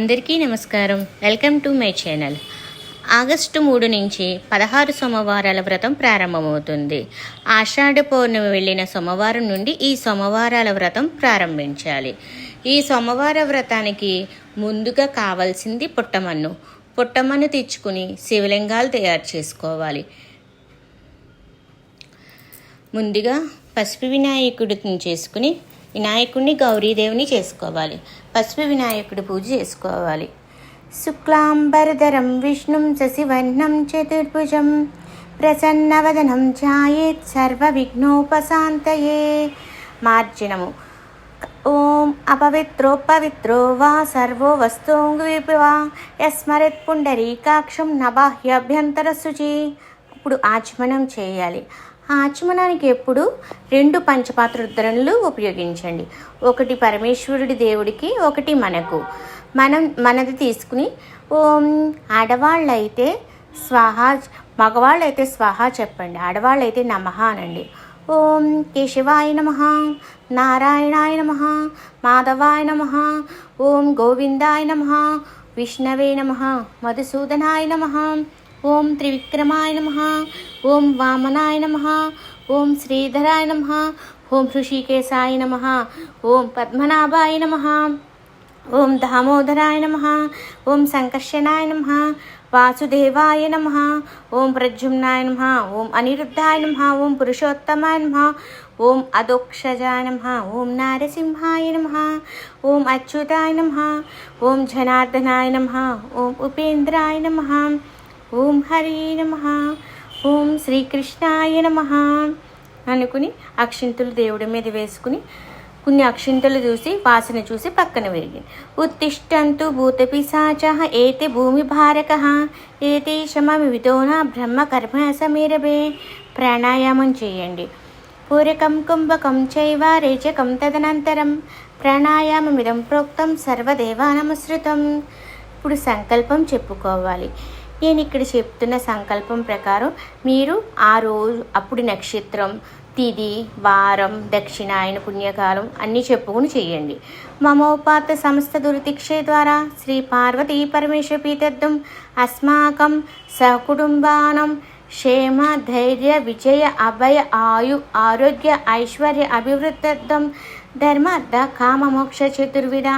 అందరికీ నమస్కారం. Welcome to my channel. August 3 నుంచి 16 సోమవారాల వ్రతం ప్రారంభమవుతుంది. ఆషాఢ పౌర్ణమి వెళ్ళిన సోమవారం నుండి ఈ సోమవారాల వ్రతం ప్రారంభించాలి. ఈ సోమవార వ్రతానికి ముందుగా కావాల్సింది పుట్టమన్ను. పుట్టమన్ను తెచ్చుకుని శివలింగాలు తయారు చేసుకోవాలి. ముందుగా పసుపు వినాయకుడిని చేసుకుని వినాయకుడిని గౌరీదేవిని చేసుకోవాలి. పసుపు వినాయకుడి పూజ చేసుకోవాలి. శుక్లాంబరధరం విష్ణుం శశివర్ణం చతుర్భుజం ప్రసన్నవదనం ధ్యాయేత్ సర్వ విఘ్నోపశాంతయే. మార్జనము. ఓం అపవిత్రో పవిత్రో వా సర్వో వస్తువా యస్మరేత్ పుండరీకాక్షం నబాహ్యభ్యంతర శుచి. ఇప్పుడు ఆచమనం చేయాలి. ఆచమనానికి ఎప్పుడు 2 పంచపాత్ర రుద్రణలు ఉపయోగించండి. ఒకటి పరమేశ్వరుడి దేవుడికి, ఒకటి మనది తీసుకుని ఓం ఆడవాళ్ళైతే స్వాహ, మగవాళ్ళైతే స్వాహ చెప్పండి. ఆడవాళ్ళైతే నమః అనండి. ఓం కేశవాయ నమః, నారాయణాయ నమః, మాధవాయ నమః, ఓం గోవిందాయ నమః, విష్ణవే నమః, మధుసూదనాయ నమః, ఓం త్రివిక్రమాయ నమః, ఓం వామనాయ నమః, ఓం శ్రీధరాయ నమః, ఓం హృషికేశాయ నమః, ఓం పద్మనాభాయ నమః, ఓం దామోదరాయ నమః, ఓం సంకర్షణాయ నమః, వాసుదేవాయ నమః, ఓం ప్రద్యుమ్నాయ నమః, ఓం అనిరుద్ధాయ నమః, ఓం పురుషోత్తమాయ నమః, ఓం అదోక్షజాయ నమః, ఓం నారసింహాయ నమః, ఓం అచ్యుతాయ నమః, ఓం జనార్దనాయ నమః, ఓం ఉపేంద్రాయ నమః, ఓం హరి నమః, ఓం శ్రీకృష్ణాయ నమః అనుకుని అక్షింతలు దేవుడి మీద వేసుకుని కొన్ని అక్షింతలు చూసి వాసన చూసి పక్కన విరిగి ఉత్తిష్టంతు భూతపిశాచః ఏతే భూమి భారకః ఏతేషమమి విదోనా బ్రహ్మ కర్మ సమీరభే. ప్రాణాయామం చేయండి. పూరకం కుంభకం చైవ రేచకం తదనంతరం ప్రాణాయామమిదం ప్రోక్తం సర్వదేవానమస్ృతం. ఇప్పుడు సంకల్పం చెప్పుకోవాలి. నేను ఇక్కడ చెప్తున్న సంకల్పం ప్రకారం మీరు ఆ రోజు అప్పుడు నక్షత్రం, తిథి, వారం, దక్షిణాయన పుణ్యకాలం అన్నీ చెప్పుకుని చేయండి. మమోపాత సమస్త దురితిక్షే ద్వారా శ్రీ పార్వతీ పరమేశ్వర పీతర్థం అస్మాకం సకుటుంబానం క్షేమ ధైర్య విజయ అభయ ఆయు ఆరోగ్య ఐశ్వర్య అభివృద్ధ్యర్థం ధర్మార్థ కామ మోక్ష చతుర్విధ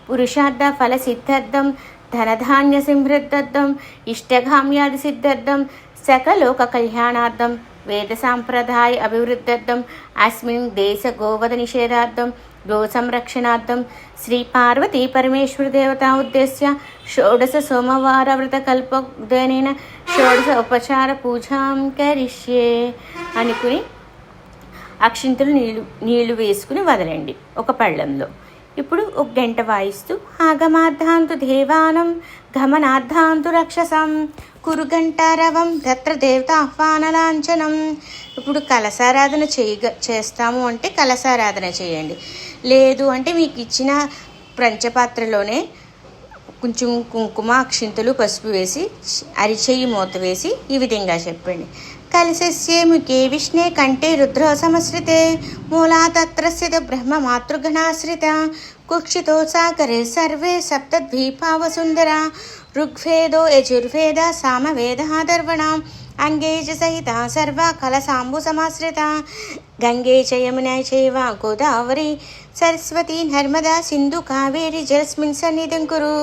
పురుషార్థ ఫల సిద్ధార్థం ధనధాన్య సమృద్ధ్యర్థం ఇష్టకామ్యాది సిద్ధార్థం సకలోక కళ్యాణార్థం వేద సాంప్రదాయ అభివృద్ధ్యర్థం అస్మిన్ దేశ గోవధ నిషేధార్థం గో సంరక్షణార్థం శ్రీ పార్వతీ పరమేశ్వర దేవతా ఉద్దేశ్య షోడశ సోమవార వ్రత కల్పోదయనేన షోడశ ఉపచార పూజాం కరిష్యే అనుకుని అక్షింతలు నీళ్లు వేసుకుని వదలండి ఒక పళ్ళెంలో. ఇప్పుడు ఒక గంట వాయిస్తూ ఆగమార్థాంతు దేవానం గమనార్థాంతు రక్షసం కురుగంటారవం దత్ర దేవత ఆహ్వానలాంఛనం. ఇప్పుడు కలశారాధన చేస్తాము అంటే కలశారాధన చేయండి. లేదు అంటే మీకు ఇచ్చిన పంచపాత్రలోనే కొంచెం కుంకుమ, అక్షింతలు, పసుపు వేసి అరిచెయ్యి మూత వేసి ఈ విధంగా చెప్పండి. కలశస్యే ముఖే విష్ణే కంఠే రుద్రో సమశ్రితే మూలా తత్రస్య బ్రహ్మ మాతృగణాశ్రిత కుక్షితో సాగరే సర్వే సప్తద్వీపావసుందర ఋగ్వేదో యజుర్వేద సామవేద దర్వణ అంగే చ సహిత సర్వ కలశాంబు సమాశ్రిత గంగే చ యమునే చైవ గోదావరి సరస్వతి నర్మదా సింధు కావేరి జలస్మిన్ సన్నిధిం కురు.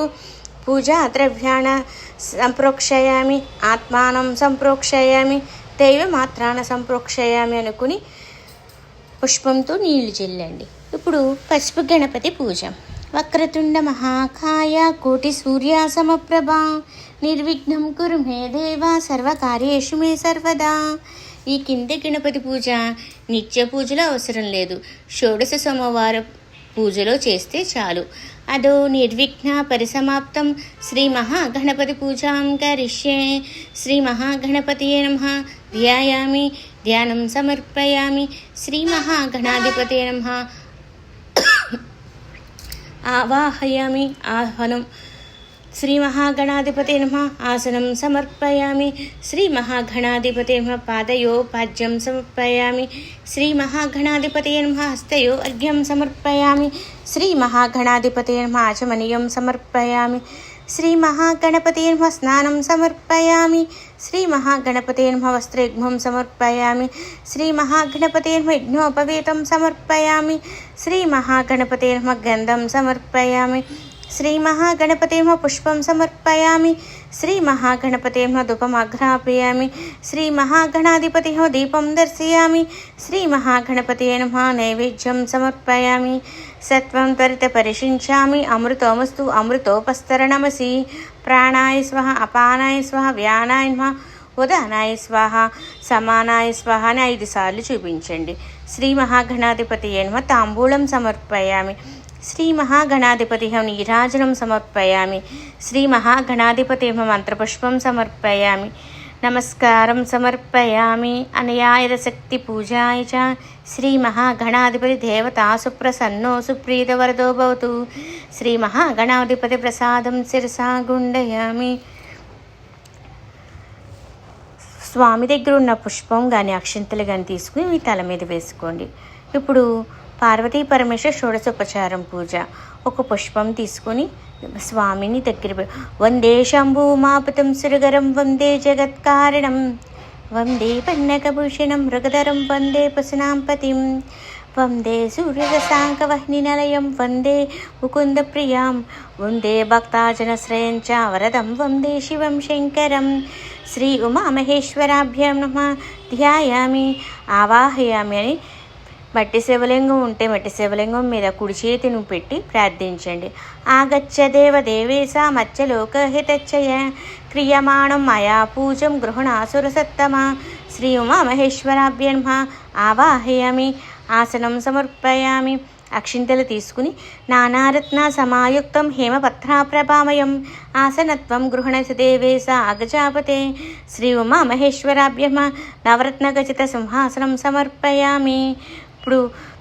పూజా ద్రవ్యాణ సంప్రోక్షయామి ఆత్మానం సంప్రోక్షయామి దైవమాత్రాన సంప్రోక్షయామి అనుకుని పుష్పంతో నీళ్లు చెల్లండి. ఇప్పుడు పసుపు గణపతి పూజ. వక్రతుండ మహాకాయ కోటి సూర్య సమప్రభ నిర్విఘ్నం కురు మే దేవ సర్వకార్యేషు మే సర్వదా. ఈ కింది గణపతి పూజ నిత్య పూజలో అవసరం లేదు. షోడశ సోమవార పూజలో చేస్తే చాలు. అదో నిర్విఘ్న పరిసమాప్తం శ్రీ మహాగణపతి పూజాం కరిష్యే. శ్రీ మహాగణపతియే నమః ధ్యాయామి ధ్యానం సమర్పయామి. శ్రీ మహాగణాధిపతియే నమః ఆవాహయామి ఆహ్వానం श्रीमहागणाधिपते नमः आसनं समर्पयामि। श्रीमहागणाधिपते नमः पादयो पाद्यं समर्पयामि। श्रीमहागणाधिपते नमः हस्तयो अर्घ्यं समर्पयामि। श्रीमहागणाधिपते नमः आचमनीयं समर्पयामि। श्रीमहागणपते नमः स्नानं समर्पयामि। श्रीमहागणपते नमः वस्त्रयुग्मं समर्पयामि। श्रीमहागणपते नमः यज्ञोपवीतं समर्पयामि। श्रीमहागणपते नमः गन्धं समर्पयामि। श्रीमहागणपते नमः पुष्पं समर्पयामि। श्रीमहागणपते नमः धूपम् आघ्रापयामि। श्रीमहागणाधिपते नमः दीपं दर्शयामि। श्रीमहागणपते नमः नैवेद्यं समर्पयामि। सत्वं त्वरितपरिषिञ्चामि। अमृतोऽमस्तु अमृतोपस्तरणमसि। प्राणाय स्वाहा अपानाय स्वाहा వ్యానాయ నమః ఉదానాయ స్వాహ సమానాయ స్వాహ అని 5 సార్లు చూపించండి. శ్రీ మహాగణాధిపతి నమః తాంబూలం సమర్పయామి. శ్రీ మహాగణాధిపతి నీరాజనం సమర్పయామి. శ్రీ మహాగణాధిపతి మంత్రపుష్పం సమర్పయామి. నమస్కారం సమర్పయామి. అనయాయరశక్తి పూజాయ చ శ్రీ మహాగణాధిపతి దేవతా సుప్రసన్నో సుప్రీతవరదో భవతు. శ్రీ మహాగణాధిపతి ప్రసాదం శిరసా గుండయామి. స్వామి దగ్గర ఉన్న పుష్పం కానీ అక్షింతలు కానీ తీసుకుని మీ తల మీద వేసుకోండి. ఇప్పుడు పార్వతీ పరమేశ్వర షోడశోపచారం పూజ. ఒక పుష్పం తీసుకొని స్వామిని దగ్గర వందే శంభూమాపతం సురగరం వందే జగత్కారణం వందే పన్నకభూషణం మృగధరం వందే పశునాంపతిం వందే సూర్యరసాంకవహ్నినలయం వందే ముకుందప్రియాం వందే భక్తాజనశ్రయం చ వరదం వందే శివం శంకరం. శ్రీ ఉమామహేశ్వరాభ్యాం నమః ధ్యాయామి ఆవాహయామి అని మట్టి శివలింగం ఉంటే మట్టి శివలింగం మీద కుడి చేతిని పెట్టి ప్రార్థించండి. ఆగచ్చ దేవదేవేశ మత్స్యలోకహితచ్చయ క్రియమాణం మయా పూజం గృహణాసురసత్తమ. శ్రీ ఉమామహేశ్వరాభ్య నమః ఆవాహయామి. ఆసనం సమర్పయామి. అక్షింతలు తీసుకుని నానారత్న సమాయుక్తం హేమపత్రాప్రభామయం ఆసనత్వం గృహణసి దేవేశ అగజాపతే. శ్రీ ఉమామహేశ్వరాభ్య నవరత్నగచిత సింహాసనం సమర్పయామి. ఇప్పుడు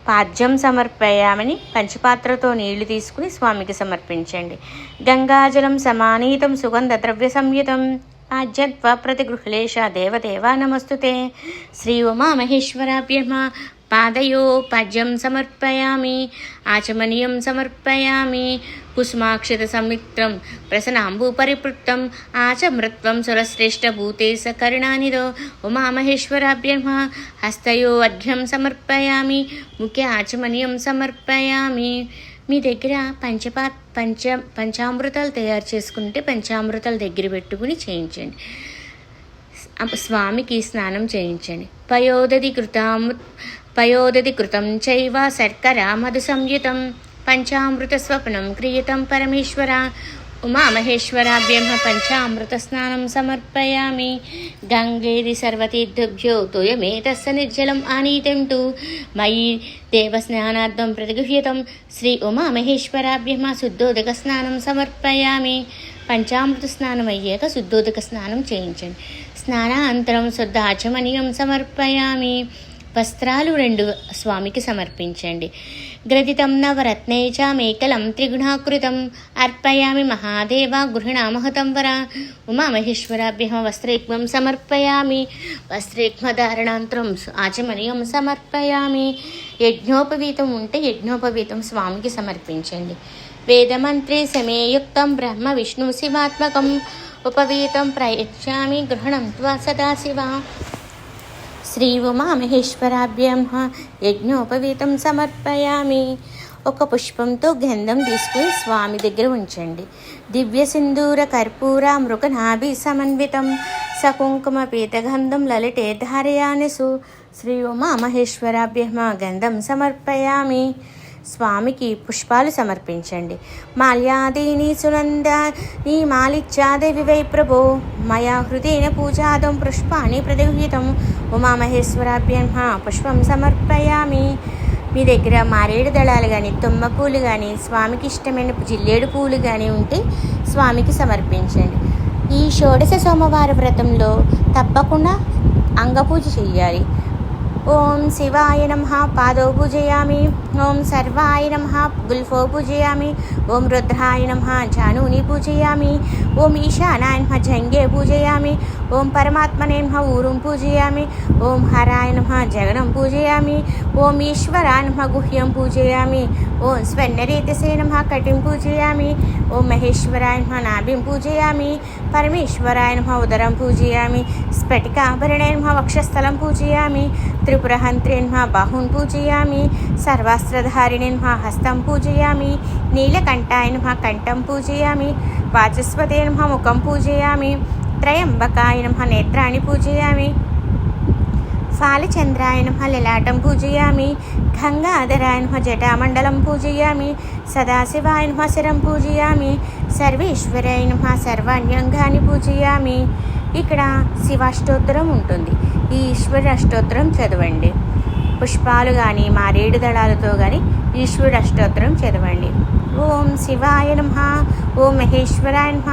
పాద్యం సమర్పయామని పంచపాత్రతో నీళ్లు తీసుకుని స్వామికి సమర్పించండి. గంగాజలం సమానీతం సుగంధ ద్రవ్య సంయుతం పాద్యత్వ ప్రతిగృహ్లేశ దేవదేవా నమస్తుతే. శ్రీ ఉమామహేశ్వరాభ్య పాదయో పాద్యం సమర్పయామి. ఆచమనీయం సమర్పయామి. కుసుమాక్షత సంయుక్తం ప్రసనాంబు పరిపృక్తం ఆచమృత్వం సురశ్రేష్టభూతే సకరుణానిదో ఉమామహేశ్వరాభ్య హస్తయో అర్ఘ్యం సమర్పయామి. ముఖ్య ఆచమనీయం సమర్పయామి. మీ దగ్గర పంచామృతాలు తయారు చేసుకుంటే పంచామృతాలు దగ్గర పెట్టుకుని చేయించండి. స్వామికి స్నానం చేయించండి. పయోదధి కృతం చైవ శర్కరా మధు సంయుతం పంచామృత స్వప్నం క్రియతం పరమేశ్వర. ఉమామహేశ్వరాభ్య పంచామృత స్నానం సమర్పయామి. గంగేది సర్వతీర్థభ్యో తోయమేతస్య నిర్జలం ఆనీతం తు మయి దేవస్నానార్థం ప్రతిగృహ్యతం. శ్రీ ఉమామహేశ్వరాభ్య శుద్ధోదక స్నానం సమర్పయామి. పంచామృత స్నానం అయ్యాక శుద్ధోదక స్నానం చేయించండి. స్నానానంతరం శుద్ధ ఆచమనీయం సమర్పయామి. వస్త్రాలు 2 స్వామికి సమర్పించండి. గ్రథితం నవరత్నే చ మేకలం త్రిగుణాకృతం అర్పయామి మహాదేవ గృహణామహతం వర. ఉమామహేశ్వరాభ్య వస్త్రయుగ్మం సమర్పయామి. వస్త్రయుగ్మధారణాంతరం ఆచమనీయం సమర్పయామి. యజ్ఞోపవీతం ఉంటే యజ్ఞోపవీతం స్వామికి సమర్పించండి. వేదమంత్రే సమేయుక్తం బ్రహ్మ విష్ణు శివాత్మకం ఉపవీతం ప్రయచ్చామి గృహణం త్వా సదాశివ. శ్రీ ఉమామహేశ్వరాభ్య యజ్ఞోపవీతం సమర్పయామి. ఒక పుష్పంతో గంధం తీసుకుని స్వామి దగ్గర ఉంచండి. దివ్య సింధూర కర్పూర మృగనాభి సమన్వితం సకుంకుమ పీతగంధం లలిటే ధారయానిసు. శ్రీ ఉమామహేశ్వరాభ్య గంధం సమర్పయామి. స్వామికి పుష్పాలు సమర్పించండి. మాల్యాదీని సునందాని మాలిత్యాదేవి వై ప్రభో మయా హృదయన పూజాదం పుష్పాన్ని ప్రతిగృహ్యతం. ఉమామహేశ్వరాభ్య పుష్పం సమర్పయామి. మీ దగ్గర మారేడు దళాలు కానీ తుమ్మ పూలు కానీ స్వామికి ఇష్టమైన జిల్లేడు పూలు కానీ ఉంటే స్వామికి సమర్పించండి. ఈ షోడశ సోమవార వ్రతంలో తప్పకుండా అంగపూజ చేయాలి. ఓం శివాయ నమః పాదౌ పూజయామి. ఓం సర్వాయ నమః గుల్ఫో పూజయామి. ఓం రుద్రాయ నమః జానూని పూజయామి. ఓం ఈశానాయ నమః జంగే పూజయామి. ఓం పరమాత్మనే నమః ఊరుం పూజయామి. ఓం హరాయ నమః జగనం పూజయామి. ఓం ఈశ్వరాయ నమః గుహ్యం పూజయామి. ఓం స్వర్ణరేతసే నమః కటిం పూజయామి. ఓం మహేశ్వరాయ నమః నాభిం పూజయామి. పరమేశ్వరాయ నమః ఉదరం పూజయామి. స్ఫటికాభరణే నమః వక్షస్థలం పూజయామి. త్రిపురహంత్రే నమః బాహున్ పూజయామి. సర్వాస్త్రధారిణే నమః హస్తం పూజయామి. నీలకంఠాయ నమః కంఠం పూజయామి. వాచస్పతే నమః ముఖం పూజయామి. త్రయంబకాయ నమః నేత్రాణి పూజయామి. ఫాలచంద్రాయ నమః లలాటం పూజయామి. గంగాధరాయ నమః జటామండలం పూజయామి. సదాశివాయ నమః శిరం పూజయామి. సర్వేశ్వరాయ నమః సర్వాణ్యంగాని పూజయామి. ఇక్కడ శివాష్టోత్తరం ఉంటుంది. ఈ ఈశ్వర అష్టోత్తరం చదవండి. పుష్పాలు కానీ మారేడు దళాలతో కానీ ఈశ్వర అష్టోత్తరం చదవండి. ఓం శివాయ నమః. ఓం మహేశ్వరాయ నమః.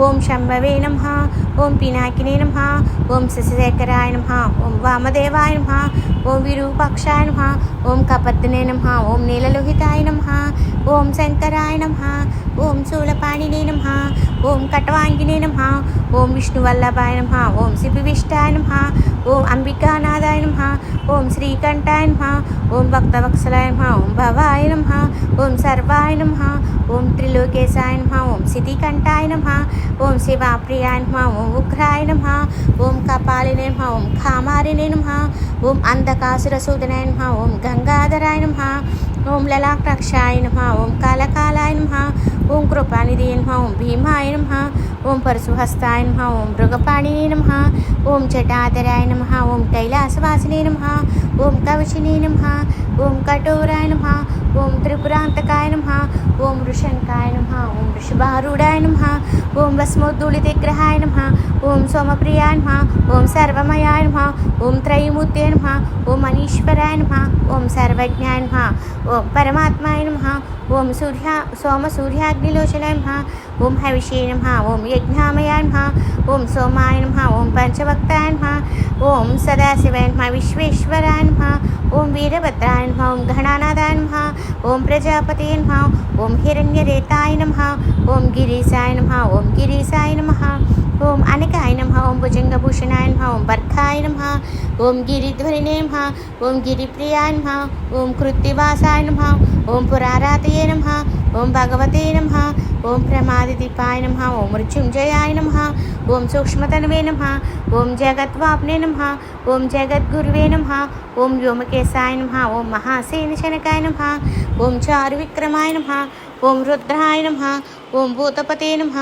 ఓం శంభవే నమః. ఓం పినాకినే నమః. ఓం శశిశేఖరాయ నమః. ఓం వామదేవాయ నమః. ఓం విరూపాక్షాయ నమః. ఓం కపర్దనే నమః. ఓం నీలలోహితాయ నమః. ఓం శంకరాయ నమః. ఓం శూలపాణినే నమః. ఓం కట్వాంగినే నమః. ఓం విష్ణువల్లభాయ నమః. ఓం శిపివిష్టాయ నమః. ఓం అంబికానాథాయ నమః. ఓం శ్రీకంఠాయ నమః. ఓం భక్తవత్సలాయ నమః. ఓం భవాయ నమః. ఓం సర్వాయ నమః. ఓం త్రిలోకేశాయ నమః. ఓం సిద్ధికంఠాయ నమః. ఓం శివాప్రియాయ నమః. ఓం ఉగ్రాయ నమః. ఓం కపాలినే నమః. ఓం కామారినే నమః. ఓం అంధకాసురసూదనాయ నమః. ఓం గంగాధరాయ నమః. ఓం లలాటాక్షాయ నమః. ఓం కాలకాలాయ నమః. ఓం కృపానిధియే నమః. ఓం భీమాయ నమః. ఓం పరశుహస్తాయ నమః. ఓం మృగపాణినే నమః. ఓం జటాధరాయ నమః. ఓం కైలాసవాసినే నమః. ఓం కవచినే నమః. ఓం కఠోరాయ నమః. ఓం త్రిపురాంతకాయ నమః. ఓం వృషంకాయ నమః. ఓం వృషభారూఢాయ నమః. ఓం భస్మోద్ధూళితగ్రహాయ నమః. ఓం సోమప్రియాయ నమః. ఓం సర్వమయాయ నమః. ఓం త్రయీమూర్తే నమః. ఓం అనీశ్వరాయ నమః. ఓం సర్వజ్ఞాయ నమః. ఓం పరమాత్మాయ నమః. ఓం సూర్యాగ్నిలోచనాయ నమః. ఓం హవిషే నమః. ఓం యజ్ఞామయాయ నమః. ఓం సోమాయ నమః. ఓం పంచభక్తాయ నమః. ఓం సదాశివాయ నమః. విశ్వేశ్వరాయ నమః. ఓం వీరభద్రాయ నమః. ఓం గణానాథాయ నమః. ఓం ప్రజాపతే నమః. ఓం హిరణ్యరేతాయ నమః. ఓం గిరీశాయ నమః. ఓం గిరీశాయ నమః. ఓం అనకాయ నమః. ఓం భుజంగభూషణాయ నమః. ఓం బర్ఖాయ నమః. ఓం గిరిధ్వరినే నమః. ఓం గిరిప్రియాయ నమః. ఓం కృత్తివాసాయ నమః. ఓం పురారాతయే నమః. ఓం భగవతే నమః. ఓం ప్రమాదిదీపాయ నమః. ఓం మృత్యుంజయాయ నమః. ఓం సూక్ష్మతనవే నమః. ఓం జగద్వాప్నే నమః. ఓం జగద్గురువే నమః. ఓం వ్యోమకేశాయ నమః. ఓం మహాసేనశనకాయ నమః. ఓం చారువిక్రమాయ నమః. ఓం రుద్రాయ నమః. ఓం భూతపతే నమః.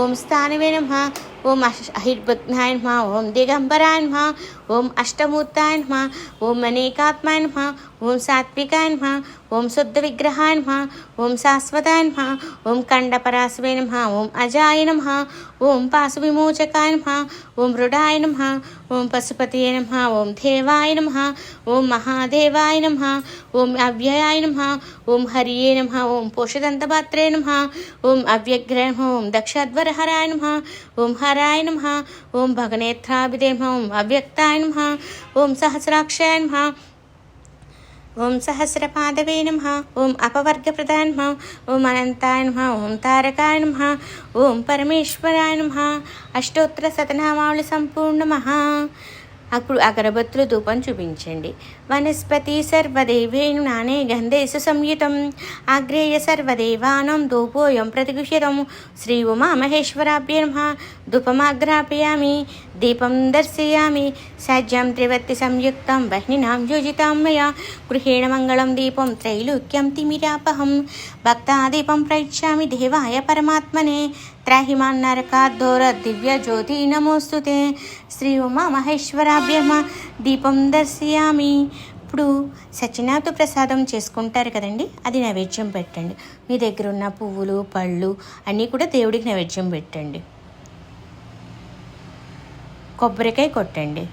ఓం స్థానవే నమః. ఓం అహిర్భగ్నాయ నమః. ఓం దిగంబరాయ నమః. ఓం అష్టమూర్తాయ నమః. ఓం అనేకాత్మాయ నమః. ఓం సాత్వికాయ నమః. ఓం శుద్ధ విగ్రహాయ నమః. ఓం శాశ్వతాయ నమః. ఓం ఖండపరాశవే నమః. ఓం అజాయ నమః. ఓం పాశు విమోచకాయ నమః. ఓం మృడాయ నమః. ఓం పశుపతయే నమః. ఓం దేవాయ నమః. ఓం మహాదేవాయ నమః. ఓం అవ్యయాయ నమః. ఓం హరియే నమః. ఓం పోషదంతపాత్రే నమః. ఓం అవ్యగ్రే నమః. ఓం దక్షాధ్వరహరాయ నమః. ఓం హరాయ నమః. ఓం భగనేత్రాభిదే నమః. ఓం అవ్యక్తాయ నమః. ఓం సహస్రాక్షాయ నమః. ఓం సహస్రపాదవే నమః. ఓం అపవర్గప్రదాయ నమః. ఓం అనంతాయ నమః. ఓం తారకాయ నమః. ఓం పరమేశ్వరాయ నమః. అష్టోత్తర శతనామావళి సంపూర్ణమః. అప్పుడు అగరబత్తులు ధూపం చూపించండి. వనస్పతి సర్వదేవేను నానే గంధేసు సంయుతం ఆగ్రేయ సర్వదేవానం ధూపోయం ప్రతిగృహ్యతం. శ్రీ ఉమామహేశ్వరాభ్యే నమః. ధూపమాగ్రాపయామి. దీపం దర్శయామి. సజ్జం త్రివత్తి సంయుక్తం వహ్నినాం యోజితాం మయా గృహేణ మంగళం దీపం త్రైలోక్యం తిమిరాపహం. భక్తాదీపం ప్రయచ్ఛామి దేవాయ పరమాత్మనే. త్రాహిమాన్నరకాద్దోర దివ్య జ్యోతి నమోస్తుతే. శ్రీ ఉమామహేశ్వరాభ్యమ దీపం దర్శయామి. ఇప్పుడు సత్యనారాయణ ప్రసాదం చేసుకుంటారు కదండి, అది నైవేద్యం పెట్టండి. మీ దగ్గర ఉన్న పువ్వులు పళ్ళు అన్నీ కూడా దేవుడికి నైవేద్యం పెట్టండి. కొబ్బరికాయ కొట్టండి.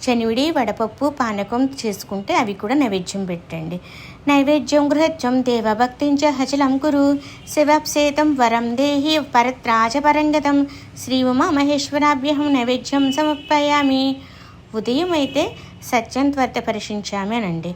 శనివిడి వడపప్పు పానకం చేసుకుంటే అవి కూడా నైవేద్యం పెట్టండి. నైవేద్యం గృహత్యం దేవభక్తించ హచలం కురు శివప్సేతం వరం దేహి పరత్రాజపరంగతం. శ్రీ ఉమామహేశ్వరాభ్యహం నైవేద్యం సమర్పయామి. ఉదయం అయితే సత్యం త్వరితపరిశించామి అనండి.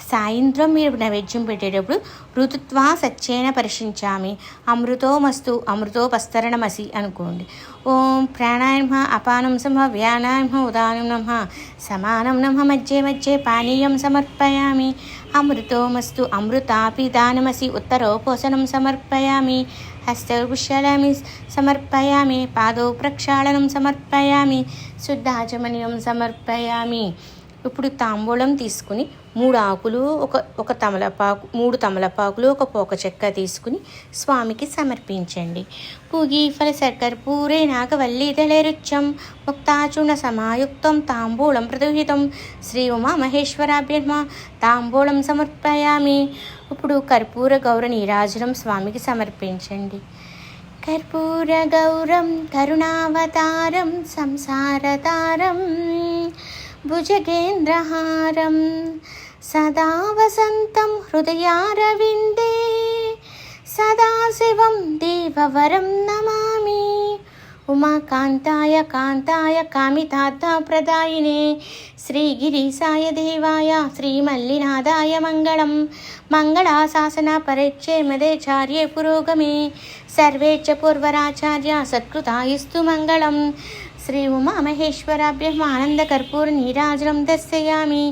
సాయంత్రం మీరు నైవేద్యం పెట్టేటప్పుడు ఋతుత్వా సత్యేన పరిశించామి అమృతోమస్తు అమృతోపస్తరణమసి అనుకోండి. ఓం ప్రాణాయ నమః, అపానం నమః, వ్యానాయ నమః, ఉదానం నమః, సమానం నమః, మధ్యే మధ్యే పానీయం సమర్పయామి అమృతోమస్తు అమృతాపిదానమసి ఉత్తరోపోసనం సమర్పయామి హస్తపుష్కళామి సమర్పయామి పాదౌ ప్రక్షాళనం సమర్పయామి శుద్ధాచమనీయం సమర్పయామి. ఇప్పుడు తాంబూలం తీసుకుని 3 ఆకులు, ఒక తమలపాకు, 3 తమలపాకులు, ఒక పోక చెక్క తీసుకుని స్వామికి సమర్పించండి. పూగీఫల శర్కర్పూరే నాగవల్లీదళైరుచ్యం ముక్తాచూర్ణ సమాయుక్తం తాంబూలం ప్రదుహితం శ్రీ ఉమామహేశ్వరాభ్యర్మ తాంబూలం సమర్పయామి. ఇప్పుడు కర్పూర గౌర నీరాజనం స్వామికి సమర్పించండి. కర్పూర గౌరం కరుణావతారం సంసారతారం భుజగేంద్రహారం సదా వసంతం హృదయారవిందే సదాశివం దేవవరం నమామి ఉమాకాంతాయ కాంతాయ కామితార్థప్రదాయినే శ్రీగిరీశాయ దేవాయ శ్రీమల్లినాథాయ మంగళం మంగళాశాసన పరిచ్ఛేమదేచార్యే పురోగమే సర్వే చ పూర్వరాచార్య సత్కృతాయిస్తు మంగళం. శ్రీ ఉమామహేశ్వరాభ్యం ఆనందకర్పూర నీరాజనం దర్శయామి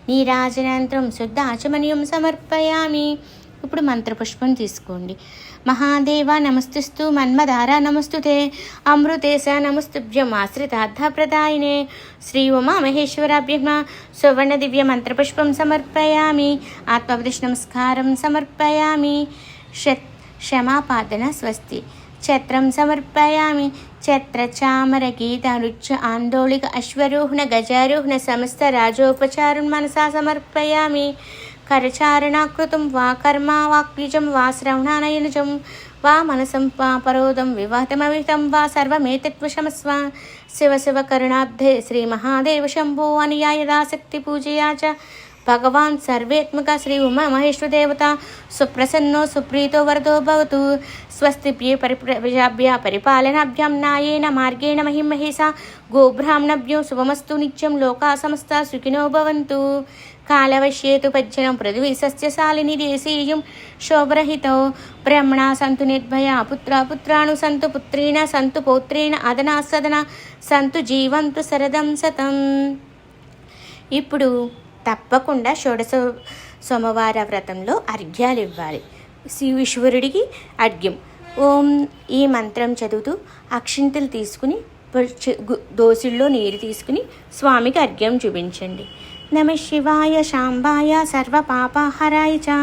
నీరాజనానంతరం శుద్ధాచమనీయం సమర్పయామి. ఇప్పుడు మంత్రపుష్పం తీసుకోండి. మహాదేవ నమస్తుస్తు మన్మధార నమస్తుతే అమృతేశ నమస్తుభ్యం ఆశ్రితార్థప్రదాయినే శ్రీ ఉమామహేశ్వరాభ్యం సువర్ణ దివ్య మంత్రపుష్పం సమర్పయామి ఆత్మవదిష్ నమస్కారం సమర్పయామి. క్షమాపాదన స్వస్తి ఛత్రం సమర్పయామి ఛత్రచామర గీతారుచ్య ఆందోళిక అశ్వరోహణ గజారోహణ సమస్త రాజోపచారం మనసా సమర్పయామి. కరచారణాకృతం వా కర్మ వాక్బీజం వా శ్రవణానయనజం వా మనసం వా పరోదం వివాహమవితం వా సర్వమేతత్వశమస్వ శివ శివ కరుణాబ్ధే శ్రీ మహాదేవ శంభో అనుయాయదాసక్తి పూజయా చ భగవాన్ సర్వేత్మక శ్రీ ఉమామహేశ్వరదేవత సుప్రసన్నో సుప్రీతో వరదో భవతు. స్వస్తిభ్యే ప్రజాభ్య పరిపాలనాభ్యాం న్యాయేన మార్గేణ మహిమహేసా గోబ్రాహ్మణభ్యో శుభమస్తు నిత్యం లోకా సమస్త సుఖినో భవంతు. కాలవశ్యేతు పజ్జనం పృథివీ సస్యశాలిని దేశీయం శోభరహితో బ్రహ్మణా సంతు నిర్భయ పుత్రాను సంతు పుత్రేణ సంతు పౌత్రేణ అదనా సదన సంతు జీవంతు శరదం శతం. ఇప్పుడు తప్పకుండా షోడశ సోమవార వ్రతంలో అర్ఘ్యాలు ఇవ్వాలి. శివీశ్వరుడికి అర్ఘ్యం. ఓం ఈ మంత్రం చదువుతూ అక్షింతలు తీసుకుని దోసిల్లో నీరు తీసుకుని స్వామికి అర్ఘ్యం చూపించండి. నమ శివాయ శాంబాయ సర్వపాపహరాయ చ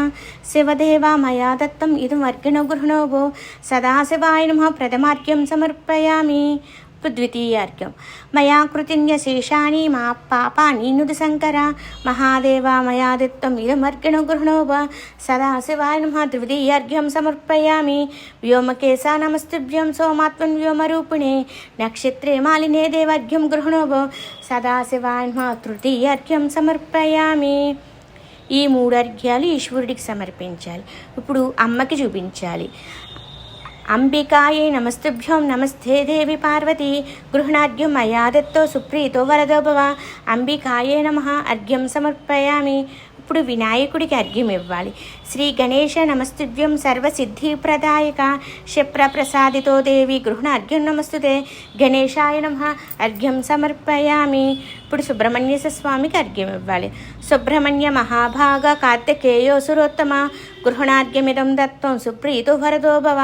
శివదేవా మయా దత్తం ఇదం అర్ఘ్యనో గృహణోభో సదాశివాయ నమః ప్రథమార్ఘ్యం సమర్పయామి. ద్వితీయార్ఘ్యం మయా కృతిన్యశేషాని మా పాపాని నుదు శంకర మహాదేవా మయా దత్తం ఇదమర్ఘ్యనో గృహణోభ సదాశివాయ నమః ద్వితీయార్ఘ్యం సమర్పయామి. వ్యోమకేశా నమస్తుభ్యం సోమాత్మన్ వ్యోమరూపిణే నక్షత్రే మాలినే దేవార్ఘ్యం గృహణోభ సదాశివాయ నమః తృతీయార్ఘ్యం సమర్పయామి. ఈ 3 అర్ఘ్యాలు ఈశ్వరుడికి సమర్పించాలి. ఇప్పుడు అమ్మకి చూపించాలి. అంబికాయే నమస్తుభ్యం నమస్తే దేవి పార్వతీ గృహణార్ఘ్యం మయా దత్తో సుప్రీతో వరదో భవ అంబికాయే నమః అర్ఘ్యం సమర్పయామి. ఇప్పుడు వినాయకుడికి అర్ఘ్యం ఇవ్వాలి. శ్రీ గణేశ నమస్తుభ్యం సర్వసిద్ధిప్రదాయక క్షిప్రప్రసాదితో దేవి గృహణార్ఘ్యం నమస్తుతే గణేశాయ నమః అర్ఘ్యం సమర్పయామి. ఇప్పుడు సుబ్రహ్మణ్యేశ్వర స్వామికి అర్ఘ్యం ఇవ్వాలి. సుబ్రహ్మణ్య మహాభాగ కార్తికేయోసురోత్తమ గృహణార్ఘ్యమిదం దత్తం సుప్రీతో వరదో భవ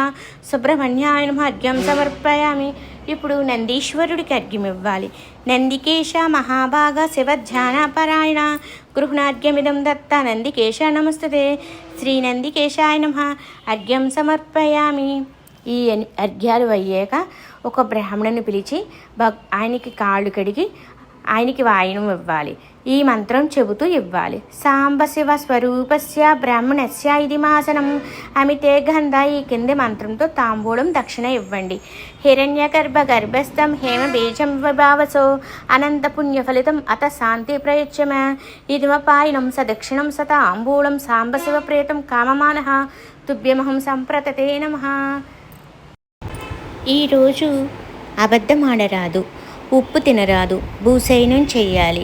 సుబ్రహ్మణ్యాయ నమః అర్ఘ్యం సమర్పయామి. ఇప్పుడు నందీశ్వరుడికి అర్ఘ్యం ఇవ్వాలి. నందికేశ మహాభాగ శివధ్యానపరాయణ గృహణార్ఘ్యమిదం దత్త నందికేశ నమస్తుతే శ్రీ నందికేశాయ నమః అర్ఘ్యం సమర్పయామి. ఈ అర్ఘ్యాలు అయ్యాక ఒక బ్రాహ్మణుని పిలిచి ఆయనకి కాళ్ళు కడిగి ఆయనకి వాయనం ఇవ్వాలి. ఈ మంత్రం చెబుతూ ఇవ్వాలి. సాంబ శివ స్వరూపస్య బ్రాహ్మణస్య ఇది మాసనం అమితే గంధ. ఈ కింది మంత్రంతో తాంబూలం దక్షిణ ఇవ్వండి. హిరణ్యగర్భ గర్భస్థం హేమ బీజం విభావసో అనంత పుణ్యఫలితం అత శాంతి ప్రయచ్చమ ఇదిమపాయనం సదక్షిణం స తాంబూలం సాంబ శివ ప్రేతం కామమానః తుభ్యమహం సంప్రతతే నమః. ఈరోజు అబద్ధం ఆడరాదు, ఉప్పు తినరాదు, భూశయనం చెయ్యాలి.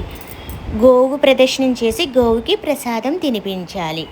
గోవు ప్రదక్షిణం చేసి గోవుకి ప్రసాదం తినిపించాలి.